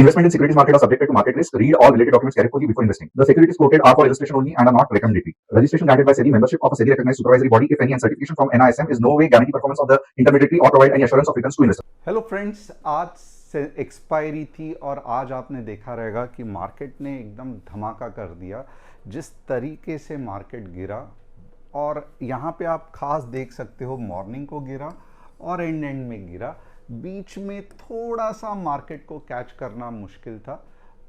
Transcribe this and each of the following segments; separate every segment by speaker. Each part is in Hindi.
Speaker 1: Investment in securities market are subjected to market risk. Read all related documents carefully before investing. The securities quoted are for illustration only and are not recommendatory. Registration granted by SEBI. Membership of a SEBI recognized supervisory body, if any, and certification from NISM is no way guarantee performance of the intermediary or provide any assurance of returns to investors.
Speaker 2: Hello friends, आज से एक्सपायरी थी और आज आपने देखा रहेगा कि मार्केट ने एकदम धमाका कर दिया। जिस तरीके से मार्केट गिरा, और यहाँ पे आप खास देख सकते हो मॉर्निंग को गिरा और एंड में गिरा। बीच में थोड़ा सा मार्केट को कैच करना मुश्किल था,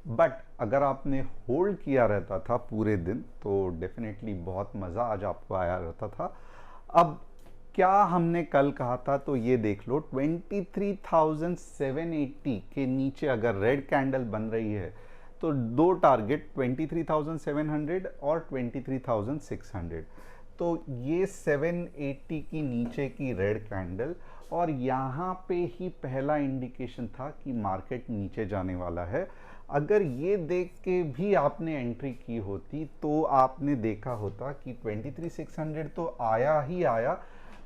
Speaker 2: बट अगर आपने होल्ड किया रहता था पूरे दिन तो डेफिनेटली बहुत मज़ा आज आपको आया रहता था। अब क्या हमने कल कहा था तो ये देख लो, 23,780 के नीचे अगर रेड कैंडल बन रही है तो दो टारगेट 23,700 और 23,600। तो ये 780 की नीचे की रेड कैंडल, और यहाँ पे ही पहला इंडिकेशन था कि मार्केट नीचे जाने वाला है। अगर ये देख के भी आपने एंट्री की होती तो आपने देखा होता कि 23,600 तो आया ही आया,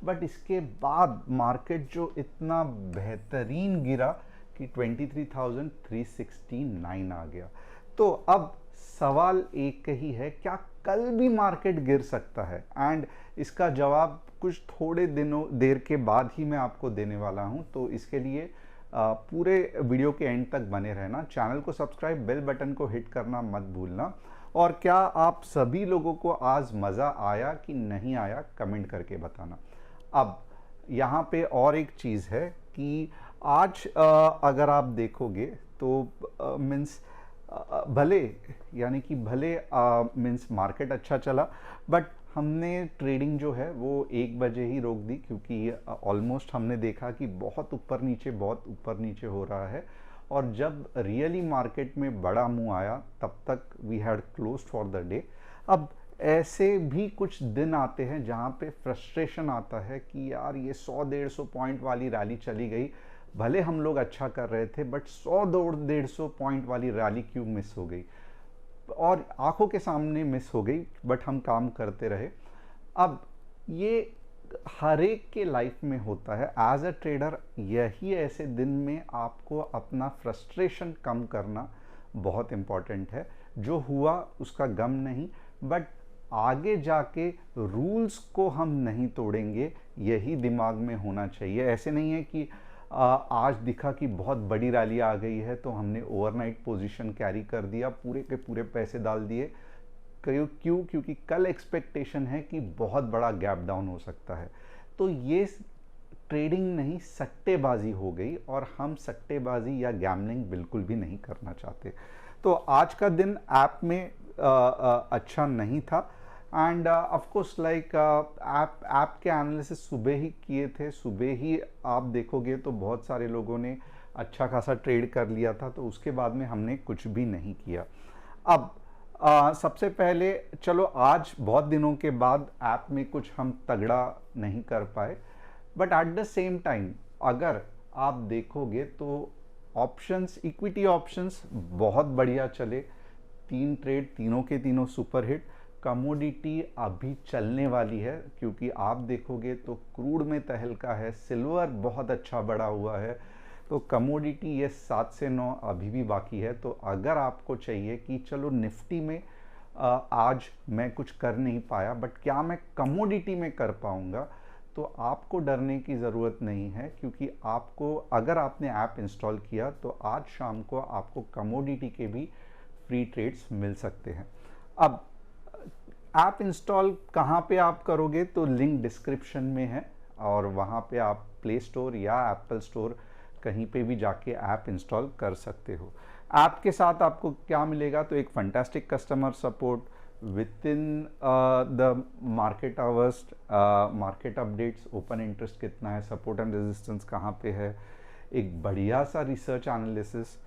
Speaker 2: बट इसके बाद मार्केट जो इतना बेहतरीन गिरा कि 23,369 आ गया। तो अब सवाल एक ही है, क्या कल भी मार्केट गिर सकता है? एंड इसका जवाब कुछ थोड़े देर के बाद ही मैं आपको देने वाला हूं। तो इसके लिए पूरे वीडियो के एंड तक बने रहना। चैनल को सब्सक्राइब, बेल बटन को हिट करना मत भूलना। और क्या आप सभी लोगों को आज मज़ा आया कि नहीं आया, कमेंट करके बताना। अब यहाँ पे और एक चीज़ है कि आज अगर आप देखोगे तो मीन्स भले मीन्स मार्केट अच्छा चला, बट हमने ट्रेडिंग जो है वो 1 बजे ही रोक दी, क्योंकि ऑलमोस्ट हमने देखा कि बहुत ऊपर नीचे हो रहा है। और जब रियली मार्केट में बड़ा मूव आया तब तक we had closed for the day. अब ऐसे भी कुछ दिन आते हैं जहाँ पे फ्रस्ट्रेशन आता है कि यार ये 100-150 पॉइंट वाली रैली चली गई, भले हम लोग अच्छा कर रहे थे बट 100-150 पॉइंट वाली रैली क्यों मिस हो गई, और आंखों के सामने मिस हो गई, बट हम काम करते रहे। अब ये हर एक के लाइफ में होता है। एज अ ट्रेडर यही ऐसे दिन में आपको अपना फ्रस्ट्रेशन कम करना बहुत इम्पॉर्टेंट है। जो हुआ उसका गम नहीं, बट आगे जाके रूल्स को हम नहीं तोड़ेंगे, यही दिमाग में होना चाहिए। ऐसे नहीं है कि आज दिखा कि बहुत बड़ी रैली आ गई है तो हमने ओवरनाइट पोजीशन कैरी कर दिया, पूरे के पूरे पैसे डाल दिए। क्योंकि कल एक्सपेक्टेशन है कि बहुत बड़ा गैप डाउन हो सकता है। तो ये ट्रेडिंग नहीं, सट्टेबाजी हो गई, और हम सट्टेबाजी या गैम्बलिंग बिल्कुल भी नहीं करना चाहते। तो आज का दिन ऐप में अच्छा नहीं था। End of course like app के एनालिसिस सुबह ही किए थे। सुबह ही आप देखोगे तो बहुत सारे लोगों ने अच्छा खासा ट्रेड कर लिया था, तो उसके बाद में हमने कुछ भी नहीं किया। अब सबसे पहले चलो, आज बहुत दिनों के बाद ऐप में कुछ हम तगड़ा नहीं कर पाए, but at the same time अगर आप देखोगे तो ऑप्शंस, इक्विटी ऑप्शंस बहुत बढ़िया चले। 3 ट्रेड, तीनों के तीनों सुपर हिट। कमोडिटी अभी चलने वाली है, क्योंकि आप देखोगे तो क्रूड में तहलका है, सिल्वर बहुत अच्छा बढ़ा हुआ है। तो कमोडिटी ये 7 से 9 अभी भी बाकी है। तो अगर आपको चाहिए कि चलो निफ्टी में आज मैं कुछ कर नहीं पाया, बट क्या मैं कमोडिटी में कर पाऊंगा, तो आपको डरने की ज़रूरत नहीं है, क्योंकि आपको, अगर आपने ऐप इंस्टॉल किया तो आज शाम को आपको कमोडिटी के भी फ्री ट्रेड्स मिल सकते हैं। अब ऐप इंस्टॉल कहाँ पे आप करोगे, तो लिंक डिस्क्रिप्शन में है, और वहाँ पे आप प्ले स्टोर या एप्पल स्टोर कहीं पे भी जाके ऐप इंस्टॉल कर सकते हो। ऐप के साथ आपको क्या मिलेगा, तो एक fantastic customer support with in the market hours, market updates, open interest कितना है, सपोर्ट एंड रेजिस्टेंस कहाँ पे है, एक बढ़िया सा research analysis,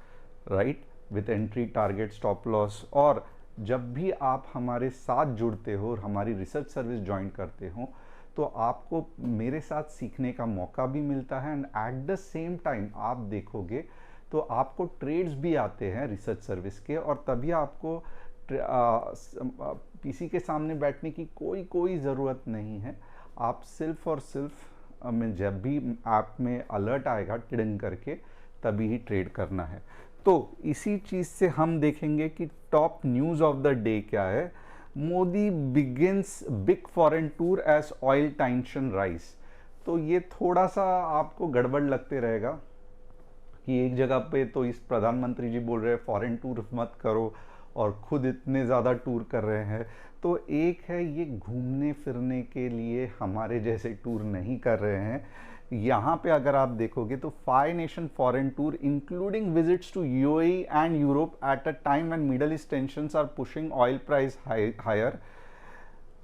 Speaker 2: right, with entry, target, stop loss. और जब भी आप हमारे साथ जुड़ते हो और हमारी रिसर्च सर्विस ज्वाइन करते हो तो आपको मेरे साथ सीखने का मौका भी मिलता है, and at the same time आप देखोगे तो आपको ट्रेड्स भी आते हैं रिसर्च सर्विस के, और तभी आपको पीसी के सामने बैठने की कोई ज़रूरत नहीं है। आप सिर्फ और सिर्फ में जब भी ऐप में अलर्ट आएगा टिडिंग करके, तभी ही ट्रेड करना है। तो इसी चीज़ से हम देखेंगे कि top news of the day क्या है। Modi begins big foreign tour as oil tension rise. तो ये थोड़ा सा आपको गड़बड़ लगते रहेगा कि एक जगह पे तो इस प्रधानमंत्री जी बोल रहे हैं फॉरेन टूर मत करो और खुद इतने ज़्यादा टूर कर रहे हैं। तो एक है ये घूमने फिरने के लिए हमारे जैसे टूर नहीं कर रहे हैं। यहाँ पे अगर आप देखोगे तो 5 nation foreign tour including visits to UAE and Europe at a time when Middle East tensions are pushing oil price higher.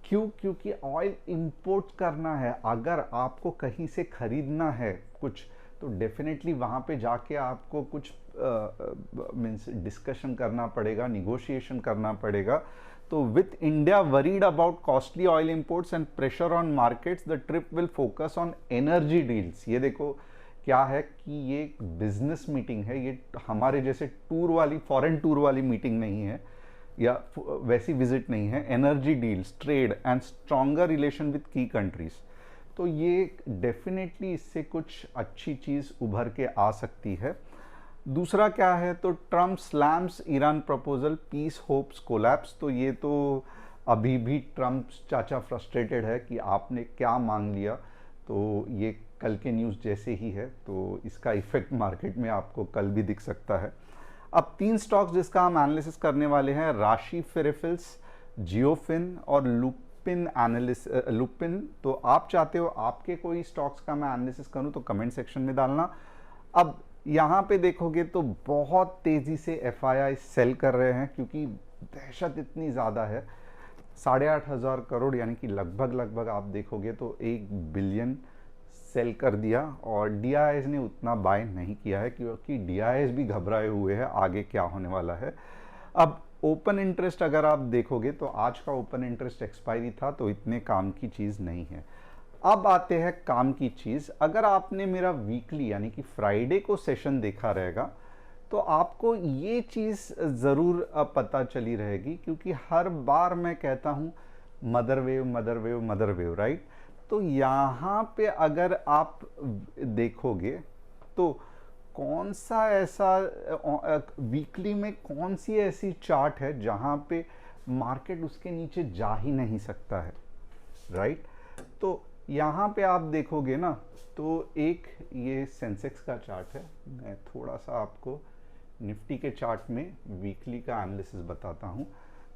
Speaker 2: क्यों? क्योंकि ऑयल इंपोर्ट करना है, अगर आपको कहीं से खरीदना है कुछ तो डेफिनेटली वहाँ पे जाके आपको कुछ मीन्स डिस्कशन करना पड़ेगा, निगोशिएशन करना पड़ेगा। तो with India worried about costly oil imports and pressure on markets, the trip will focus on energy deals. ये देखो क्या है कि ये एक बिजनेस मीटिंग है, ये हमारे जैसे टूर वाली फॉरेन टूर वाली मीटिंग नहीं है या वैसी विजिट नहीं है। Energy deals, trade and stronger relation with की कंट्रीज। तो ये डेफिनेटली इससे कुछ अच्छी चीज़ उभर के आ सकती है। दूसरा क्या है तो Trump slams Iran proposal, peace hopes collapse. तो ये तो अभी भी ट्रम्प चाचा फ्रस्ट्रेटेड है कि आपने क्या मांग लिया। तो ये कल के न्यूज़ जैसे ही है, तो इसका इफेक्ट मार्केट में आपको कल भी दिख सकता है। अब 3 स्टॉक्स जिसका हम एनालिसिस करने वाले हैं, राशि फेरेफिल्स, जियोफिन और लुपिन। तो आप चाहते हो आपके कोई स्टॉक्स का मैं एनालिसिस करूं तो कमेंट सेक्शन में डालना। अब यहाँ पे देखोगे तो बहुत तेज़ी से एफआईआई सेल कर रहे हैं क्योंकि दहशत इतनी ज़्यादा है। 8,500 करोड़ यानी कि लगभग आप देखोगे तो 1 बिलियन सेल कर दिया। और डीआईएस ने उतना बाय नहीं किया है क्योंकि डीआईएस भी घबराए हुए हैं आगे क्या होने वाला है। अब ओपन इंटरेस्ट अगर आप देखोगे तो आज का ओपन इंटरेस्ट एक्सपायरी था, तो इतने काम की चीज़ नहीं है। अब आते हैं काम की चीज़। अगर आपने मेरा वीकली यानी कि फ्राइडे को सेशन देखा रहेगा तो आपको ये चीज़ ज़रूर पता चली रहेगी, क्योंकि हर बार मैं कहता हूँ मदर वेव, राइट। तो यहाँ पे अगर आप देखोगे तो कौन सा ऐसा वीकली में कौन सी ऐसी चार्ट है जहाँ पे मार्केट उसके नीचे जा ही नहीं सकता है, राइट। तो यहाँ पे आप देखोगे ना तो एक ये सेंसेक्स का चार्ट है। मैं थोड़ा सा आपको निफ्टी के चार्ट में वीकली का एनालिसिस बताता हूँ।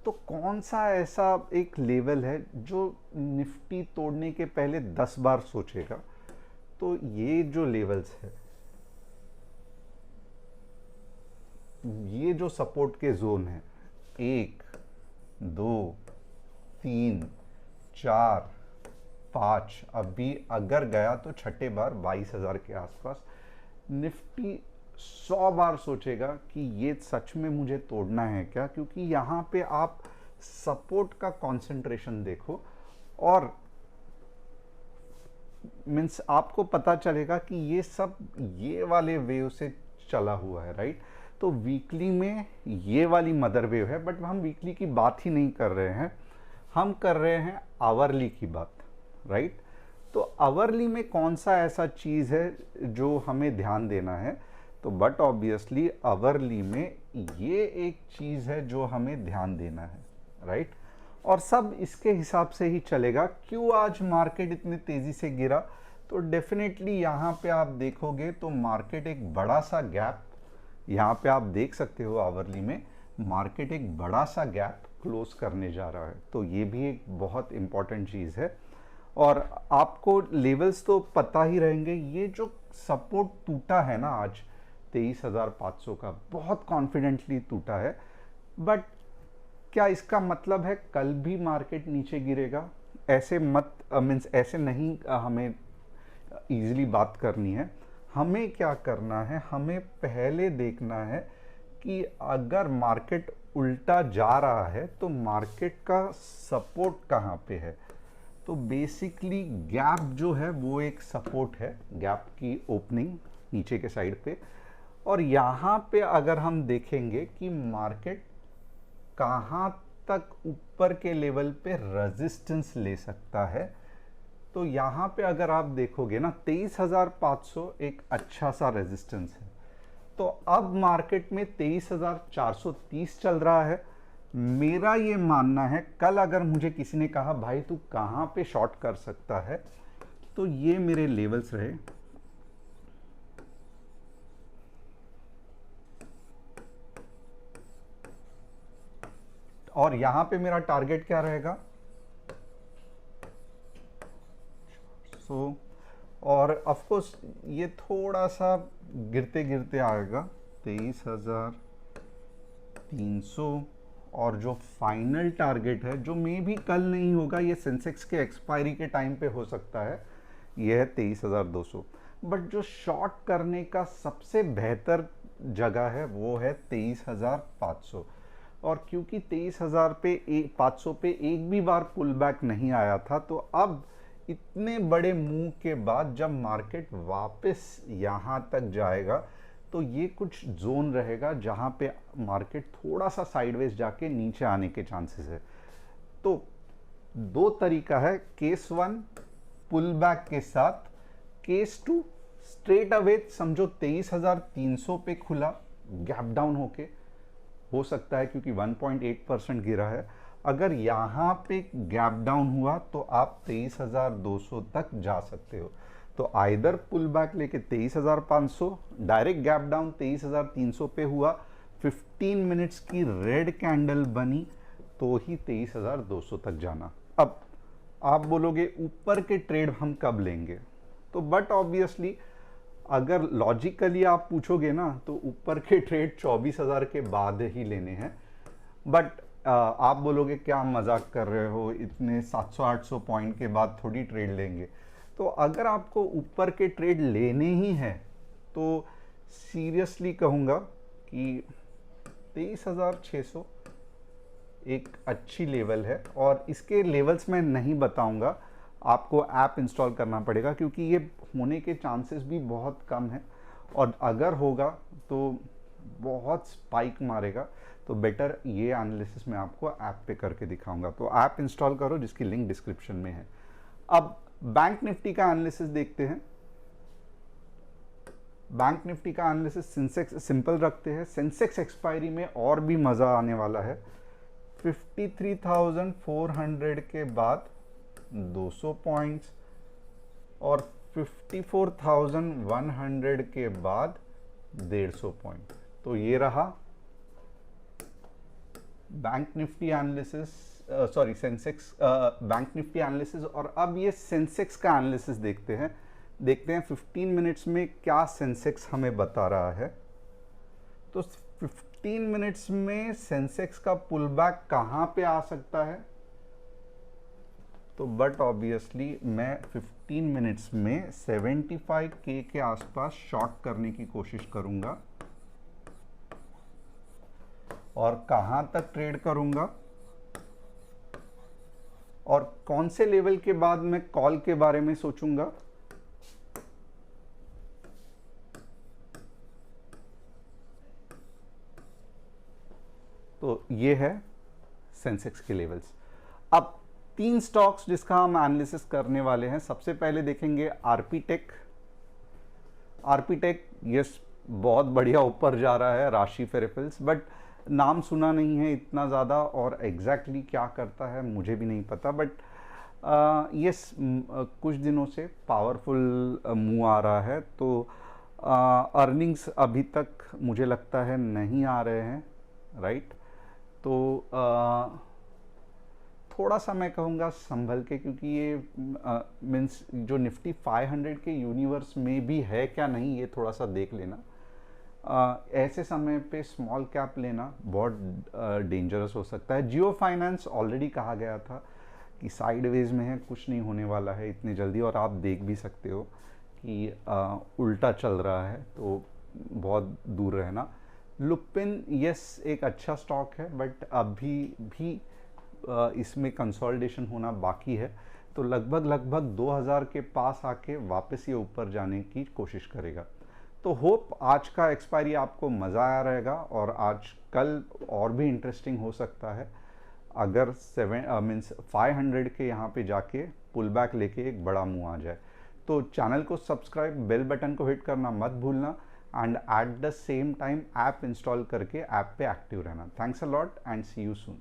Speaker 2: तो कौन सा ऐसा एक लेवल है जो निफ्टी तोड़ने के पहले 10 बार सोचेगा। तो ये जो लेवल्स है, ये जो सपोर्ट के जोन है 1, 2, 3, 4, 5, अभी अगर गया तो छठे बार 22,000 के आसपास। निफ्टी 100 बार सोचेगा कि ये सच में मुझे तोड़ना है क्या, क्योंकि यहाँ पे आप सपोर्ट का कंसंट्रेशन देखो और मीन्स आपको पता चलेगा कि ये सब ये वाले वेव से चला हुआ है, राइट। तो वीकली में ये वाली मदर वेव है, बट हम वीकली की बात ही नहीं कर रहे हैं, हम कर रहे हैं आवरली की बात, राइट। तो आवरली में कौन सा ऐसा चीज़ है जो हमें ध्यान देना है। तो बट ऑब्वियसली आवरली में ये एक चीज़ है जो हमें ध्यान देना है, राइट। और सब इसके हिसाब से ही चलेगा। क्यों आज मार्केट इतने तेज़ी से गिरा, तो डेफिनेटली यहाँ पे आप देखोगे तो मार्केट एक बड़ा सा गैप, यहाँ पे आप देख सकते हो आवरली में मार्केट एक बड़ा सा गैप क्लोज करने जा रहा है। तो ये भी एक बहुत इंपॉर्टेंट चीज़ है। और आपको लेवल्स तो पता ही रहेंगे। ये जो सपोर्ट टूटा है ना आज 23,500 का, बहुत कॉन्फिडेंटली टूटा है। बट क्या इसका मतलब है कल भी मार्केट नीचे गिरेगा? ऐसे मत मीन्स ऐसे नहीं हमें इजीली बात करनी है। हमें क्या करना है, हमें पहले देखना है कि अगर मार्केट उल्टा जा रहा है तो मार्केट का सपोर्ट कहाँ पे है। तो बेसिकली गैप जो है वो एक सपोर्ट है, गैप की ओपनिंग नीचे के साइड पे। और यहाँ पे अगर हम देखेंगे कि मार्केट कहाँ तक ऊपर के लेवल पे रेजिस्टेंस ले सकता है, तो यहाँ पे अगर आप देखोगे ना 23,500 एक अच्छा सा रेजिस्टेंस है। तो अब मार्केट में 23,430 चल रहा है। मेरा ये मानना है, कल अगर मुझे किसी ने कहा भाई तू कहाँ पे शॉर्ट कर सकता है, तो ये मेरे लेवल्स रहे। और यहां पे मेरा टारगेट क्या रहेगा, और ऑफ कोर्स ये थोड़ा सा गिरते गिरते आएगा 23,300, और जो फाइनल टारगेट है जो मे भी कल नहीं होगा, ये सेंसेक्स के एक्सपायरी के टाइम पे हो सकता है, ये है 23,200। बट जो शॉर्ट करने का सबसे बेहतर जगह है वो है 23,500। और क्योंकि 23,000 पे 500 पे एक भी बार पुल बैक नहीं आया था, तो अब इतने बड़े मूव के बाद जब मार्केट वापस यहाँ तक जाएगा तो ये कुछ जोन रहेगा जहाँ पे मार्केट थोड़ा सा साइडवेज जाके नीचे आने के चांसेस है। तो दो तरीका है, केस 1 पुल बैक के साथ, केस 2 स्ट्रेट अवे समझो 23,300 पे खुला गैप डाउन होके, हो सकता है क्योंकि 1.8% गिरा है, अगर यहाँ पे गैप डाउन हुआ तो आप 23,200 तक जा सकते हो। तो आइदर पुल बैक लेके 23,500, डायरेक्ट गैप डाउन 23,300 पे हुआ, 15 मिनट्स की रेड कैंडल बनी तो ही 23,200 तक जाना। अब आप बोलोगे ऊपर के ट्रेड हम कब लेंगे, तो बट ऑब्वियसली अगर लॉजिकली आप पूछोगे ना तो ऊपर के ट्रेड 24,000 के बाद ही लेने हैं। बट आप बोलोगे क्या मजाक कर रहे हो, इतने 700-800 पॉइंट के बाद थोड़ी ट्रेड लेंगे। तो अगर आपको ऊपर के ट्रेड लेने ही हैं तो सीरियसली कहूँगा कि 23,600 एक अच्छी लेवल है, और इसके लेवल्स मैं नहीं बताऊंगा, आपको ऐप इंस्टॉल करना पड़ेगा क्योंकि ये होने के चांसेस भी बहुत कम है, और अगर होगा तो बहुत स्पाइक मारेगा। तो बेटर ये एनालिसिस मैं आपको ऐप पे करके दिखाऊंगा, तो ऐप इंस्टॉल करो जिसकी लिंक डिस्क्रिप्शन में है। अब बैंक निफ्टी का एनालिसिस देखते हैं। बैंक निफ्टी का एनालिसिस सेंसेक्स सिंपल रखते हैं, सेंसेक्स एक्सपायरी में और भी मज़ा आने वाला है। 53,400 के बाद 200 पॉइंट्स, और 54,100 के बाद 150 पॉइंट। तो ये रहा bank Nifty analysis, sorry Sensex, bank Nifty analysis. और अब ये सेंसेक्स का एनालिसिस देखते हैं 15 मिनट्स में क्या सेंसेक्स हमें बता रहा है। तो 15 मिनट्स में सेंसेक्स का पुल बैक कहाँ पे आ सकता है, तो बट ऑब्वियसली मैं 15 मिनट्स में 75K के आसपास शॉर्ट करने की कोशिश करूंगा। और कहां तक ट्रेड करूंगा और कौन से लेवल के बाद मैं कॉल के बारे में सोचूंगा, तो ये है सेंसेक्स के लेवल्स। अब 3 स्टॉक्स जिसका हम एनालिसिस करने वाले हैं। सबसे पहले देखेंगे आरपीटेक। आरपीटेक यस बहुत बढ़िया ऊपर जा रहा है, राशि फेरेफिल्स, बट नाम सुना नहीं है इतना ज़्यादा, और एग्जैक्टली क्या करता है मुझे भी नहीं पता। बट यस कुछ दिनों से पावरफुल मूव आ रहा है। तो अर्निंग्स अभी तक मुझे लगता है नहीं आ रहे हैं, राइट। तो थोड़ा सा मैं कहूँगा संभल के, क्योंकि ये मीन्स जो निफ्टी 500 के यूनिवर्स में भी है क्या नहीं, ये थोड़ा सा देख लेना। ऐसे समय पे स्मॉल कैप लेना बहुत डेंजरस हो सकता है। जियो फाइनेंस ऑलरेडी कहा गया था कि साइडवेज में है, कुछ नहीं होने वाला है इतनी जल्दी, और आप देख भी सकते हो कि उल्टा चल रहा है, तो बहुत दूर रहना। लुपिन यस एक अच्छा स्टॉक है, बट अभी भी इसमें कंसोलिडेशन होना बाकी है, तो लगभग 2000 के पास आके वापस ये ऊपर जाने की कोशिश करेगा। तो होप आज का एक्सपायरी आपको मज़ा आया रहेगा, और आज कल और भी इंटरेस्टिंग हो सकता है अगर 500 के यहाँ पे जाके पुल बैक लेके एक बड़ा मूव आ जाए। तो चैनल को सब्सक्राइब, बेल बटन को हिट करना मत भूलना। And at the same time app install करके ऐप पे एक्टिव रहना। Thanks a lot and see you soon.